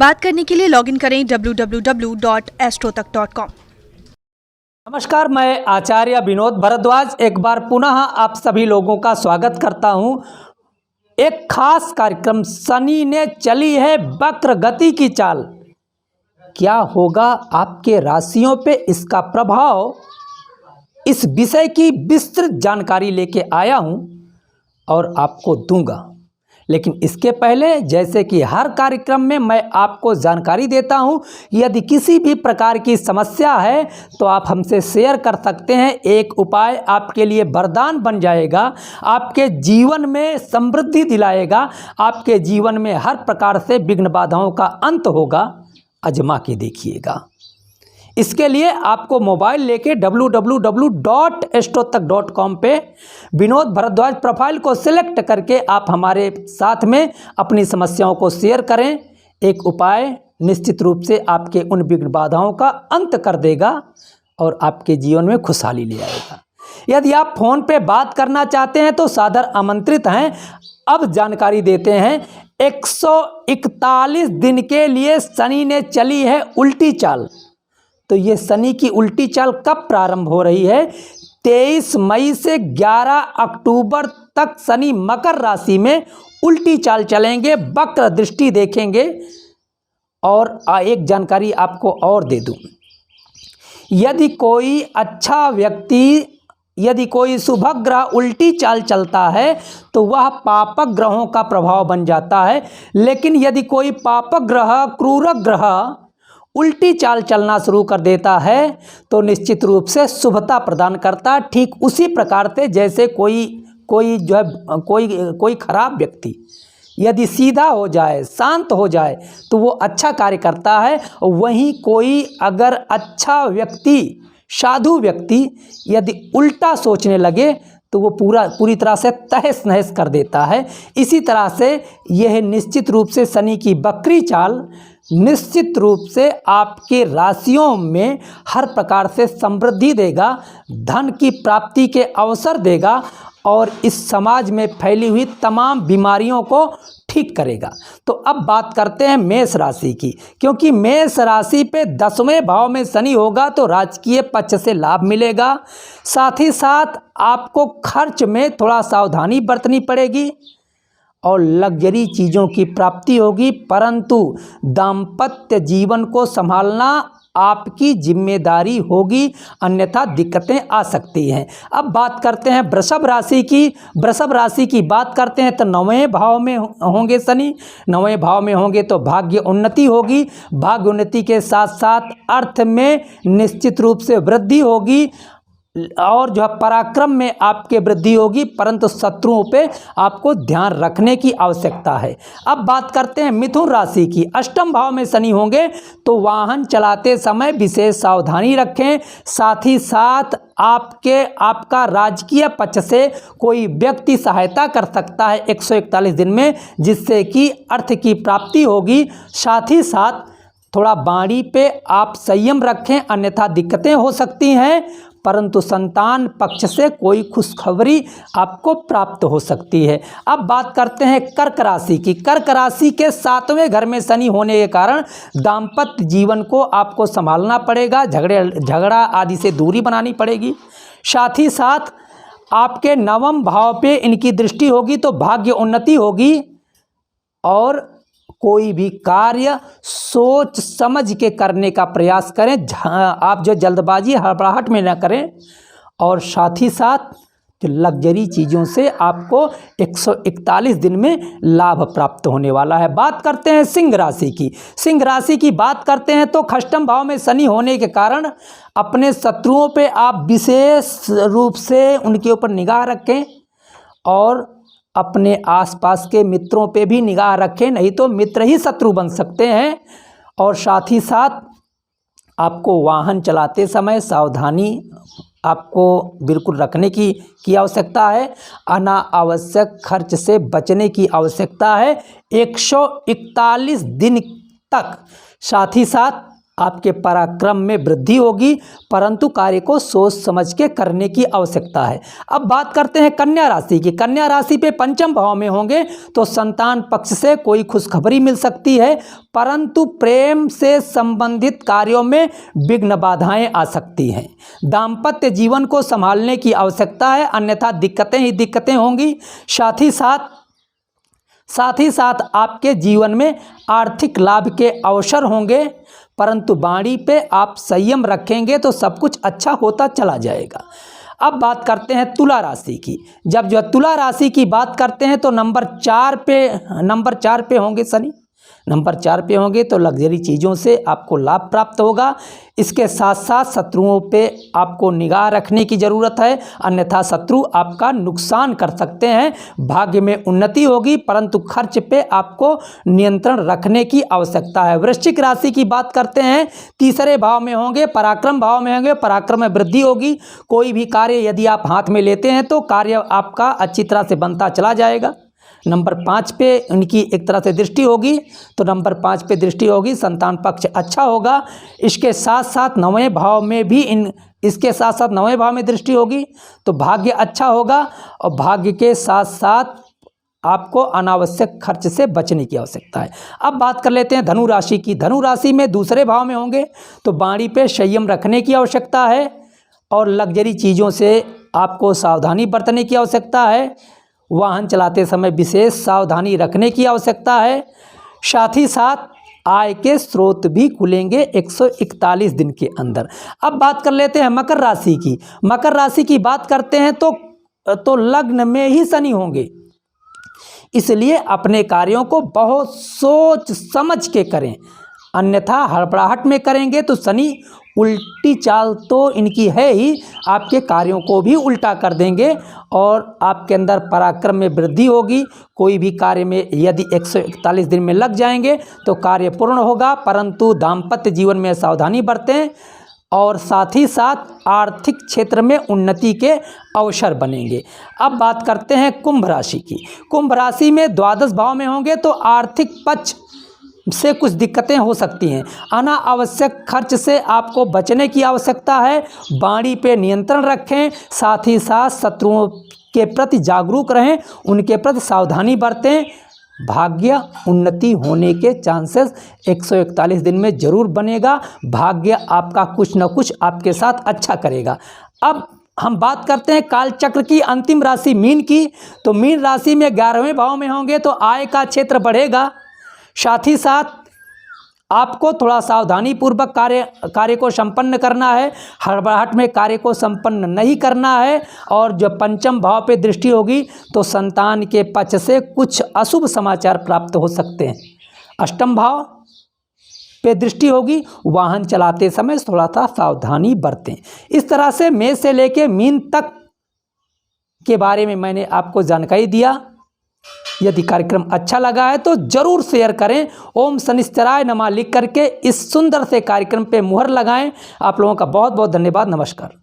बात करने के लिए लॉगिन करें www.astrotak.com। नमस्कार, मैं आचार्य विनोद भारद्वाज एक बार पुनः आप सभी लोगों का स्वागत करता हूं। एक खास कार्यक्रम, शनि ने चली है वक्र गति की चाल, क्या होगा आपके राशियों पे इसका प्रभाव, इस विषय की विस्तृत जानकारी लेके आया हूं और आपको दूंगा। लेकिन इसके पहले, जैसे कि हर कार्यक्रम में मैं आपको जानकारी देता हूं, यदि किसी भी प्रकार की समस्या है तो आप हमसे शेयर कर सकते हैं। एक उपाय आपके लिए वरदान बन जाएगा, आपके जीवन में समृद्धि दिलाएगा, आपके जीवन में हर प्रकार से विघ्न बाधाओं का अंत होगा। आजमा के देखिएगा। इसके लिए आपको मोबाइल लेके www.astrotak.com पे विनोद भारद्वाज प्रोफाइल को सिलेक्ट करके आप हमारे साथ में अपनी समस्याओं को शेयर करें। एक उपाय निश्चित रूप से आपके उन विघ्न बाधाओं का अंत कर देगा और आपके जीवन में खुशहाली ले आएगा। यदि आप फ़ोन पे बात करना चाहते हैं तो सादर आमंत्रित हैं। अब जानकारी देते हैं। 141 दिन के लिए शनि ने चली है उल्टी चाल। तो ये शनि की उल्टी चाल कब प्रारंभ हो रही है? 23 मई से 11 अक्टूबर तक शनि मकर राशि में उल्टी चाल चलेंगे, वक्र दृष्टि देखेंगे। और एक जानकारी आपको और दे दूं, यदि कोई अच्छा व्यक्ति, यदि कोई शुभ ग्रह उल्टी चाल चलता है तो वह पापक ग्रहों का प्रभाव बन जाता है। लेकिन यदि कोई पापक ग्रह, क्रूरक ग्रह उल्टी चाल चलना शुरू कर देता है तो निश्चित रूप से शुभता प्रदान करता है। ठीक उसी प्रकार से जैसे कोई खराब व्यक्ति यदि सीधा हो जाए, शांत हो जाए तो वो अच्छा कार्य करता है। वहीं कोई अगर अच्छा व्यक्ति, साधु व्यक्ति यदि उल्टा सोचने लगे तो वो पूरी तरह से तहस नहस कर देता है। इसी तरह से यह निश्चित रूप से शनि की वक्री चाल निश्चित रूप से आपके राशियों में हर प्रकार से समृद्धि देगा, धन की प्राप्ति के अवसर देगा और इस समाज में फैली हुई तमाम बीमारियों को ठीक करेगा। तो अब बात करते हैं मेष राशि की, क्योंकि मेष राशि पे 10वें भाव में शनि होगा तो राजकीय पक्ष से लाभ मिलेगा। साथ ही साथ आपको खर्च में थोड़ा सावधानी बरतनी पड़ेगी और लग्जरी चीज़ों की प्राप्ति होगी, परंतु दाम्पत्य जीवन को संभालना आपकी जिम्मेदारी होगी, अन्यथा दिक्कतें आ सकती हैं। अब बात करते हैं वृषभ राशि की। वृषभ राशि की बात करते हैं तो 9वें भाव में होंगे शनि। 9वें भाव में होंगे तो भाग्य उन्नति होगी। भाग्य उन्नति के साथ साथ अर्थ में निश्चित रूप से वृद्धि होगी और जो है पराक्रम में आपके वृद्धि होगी, परंतु शत्रुओं पे आपको ध्यान रखने की आवश्यकता है। अब बात करते हैं मिथुन राशि की। 8वें भाव में शनि होंगे तो वाहन चलाते समय विशेष सावधानी रखें। साथ ही साथ आपका राजकीय पक्ष से कोई व्यक्ति सहायता कर सकता है 141 दिन में, जिससे कि अर्थ की प्राप्ति होगी। साथ ही साथ थोड़ा वाणी पे आप संयम रखें, अन्यथा दिक्कतें हो सकती हैं, परंतु संतान पक्ष से कोई खुशखबरी आपको प्राप्त हो सकती है। अब बात करते हैं कर्क राशि की। कर्क राशि के 7वें घर में शनि होने के कारण दाम्पत्य जीवन को आपको संभालना पड़ेगा, झगड़ा आदि से दूरी बनानी पड़ेगी। साथ ही साथ आपके 9वें भाव पे इनकी दृष्टि होगी तो भाग्य उन्नति होगी और कोई भी कार्य सोच समझ के करने का प्रयास करें। आप जो जल्दबाजी, हड़बड़ाहट में न करें। और साथ ही साथ जो लग्जरी चीज़ों से आपको 141 दिन में लाभ प्राप्त होने वाला है। बात करते हैं सिंह राशि की। सिंह राशि की बात करते हैं तो 8वें भाव में शनि होने के कारण अपने शत्रुओं पे आप विशेष रूप से उनके ऊपर निगाह रखें और अपने आसपास के मित्रों पे भी निगाह रखें, नहीं तो मित्र ही शत्रु बन सकते हैं। और साथ ही साथ आपको वाहन चलाते समय सावधानी आपको बिल्कुल रखने की आवश्यकता है। अनावश्यक खर्च से बचने की आवश्यकता है 141 दिन तक। साथ ही साथ आपके पराक्रम में वृद्धि होगी, परंतु कार्य को सोच समझ के करने की आवश्यकता है। अब बात करते हैं कन्या राशि की। कन्या राशि पे पंचम भाव में होंगे तो संतान पक्ष से कोई खुशखबरी मिल सकती है, परंतु प्रेम से संबंधित कार्यों में विघ्न बाधाएं आ सकती हैं। दाम्पत्य जीवन को संभालने की आवश्यकता है, अन्यथा दिक्कतें ही दिक्कतें होंगी। साथ ही साथ आपके जीवन में आर्थिक लाभ के अवसर होंगे, परंतु वाणी पे आप संयम रखेंगे तो सब कुछ अच्छा होता चला जाएगा। अब बात करते हैं तुला राशि की। जब जो तुला राशि की बात करते हैं तो नंबर 4 पे होंगे शनि। नंबर 4 पे होंगे तो लग्जरी चीज़ों से आपको लाभ प्राप्त होगा। इसके साथ साथ शत्रुओं पे आपको निगाह रखने की ज़रूरत है, अन्यथा शत्रु आपका नुकसान कर सकते हैं। भाग्य में उन्नति होगी, परंतु खर्च पे आपको नियंत्रण रखने की आवश्यकता है। वृश्चिक राशि की बात करते हैं, तीसरे भाव में होंगे, पराक्रम भाव में होंगे, पराक्रम में वृद्धि होगी। कोई भी कार्य यदि आप हाथ में लेते हैं तो कार्य आपका अच्छी तरह से बनता चला जाएगा। नंबर 5 पे इनकी एक तरह से दृष्टि होगी, तो नंबर 5 पे दृष्टि होगी, संतान पक्ष अच्छा होगा। इसके साथ साथ 9वें भाव में भी इसके साथ साथ 9वें भाव में दृष्टि होगी तो भाग्य अच्छा होगा, और भाग्य के साथ साथ आपको अनावश्यक खर्च से बचने की आवश्यकता है। अब बात कर लेते हैं धनु राशि की। धनु राशि में दूसरे भाव में होंगे तो वाणी पे संयम रखने की आवश्यकता है, और लग्जरी चीज़ों से आपको सावधानी बरतने की आवश्यकता है। वाहन चलाते समय विशेष सावधानी रखने की आवश्यकता है। साथ ही साथ आय के स्रोत भी खुलेंगे 141 दिन के अंदर। अब बात कर लेते हैं मकर राशि की। मकर राशि की बात करते हैं तो लग्न में ही शनि होंगे, इसलिए अपने कार्यों को बहुत सोच समझ के करें, अन्यथा हड़बड़ाहट में करेंगे तो शनि उल्टी चाल तो इनकी है ही, आपके कार्यों को भी उल्टा कर देंगे और आपके अंदर पराक्रम में वृद्धि होगी। कोई भी कार्य में यदि 141 दिन में लग जाएंगे तो कार्य पूर्ण होगा, परंतु दाम्पत्य जीवन में सावधानी बरतें, और साथ ही साथ आर्थिक क्षेत्र में उन्नति के अवसर बनेंगे। अब बात करते हैं कुंभ राशि की। कुंभ राशि में द्वादश भाव में होंगे तो आर्थिक पक्ष से कुछ दिक्कतें हो सकती हैं। अनावश्यक खर्च से आपको बचने की आवश्यकता है। वाणी पे नियंत्रण रखें, साथ ही साथ शत्रुओं के प्रति जागरूक रहें, उनके प्रति सावधानी बरतें। भाग्य उन्नति होने के चांसेस 141 दिन में जरूर बनेगा। भाग्य आपका कुछ न कुछ आपके साथ अच्छा करेगा। अब हम बात करते हैं काल चक्र की अंतिम राशि मीन की। तो मीन राशि में 11वें भाव में होंगे तो आय का क्षेत्र बढ़ेगा। साथ ही साथ आपको थोड़ा सावधानी पूर्वक कार्य को संपन्न करना है, हड़बड़ाहट में कार्य को संपन्न नहीं करना है। और जो पंचम भाव पे दृष्टि होगी तो संतान के पक्ष से कुछ अशुभ समाचार प्राप्त हो सकते हैं। अष्टम भाव पे दृष्टि होगी, वाहन चलाते समय थोड़ा सा सावधानी बरतें। इस तरह से मेष से लेके मीन तक के बारे में मैंने आपको जानकारी दिया। यदि कार्यक्रम अच्छा लगा है तो जरूर शेयर करें। ओम शनिश्चराय नमः लिख करके इस सुंदर से कार्यक्रम पे मुहर लगाएं। आप लोगों का बहुत बहुत धन्यवाद। नमस्कार।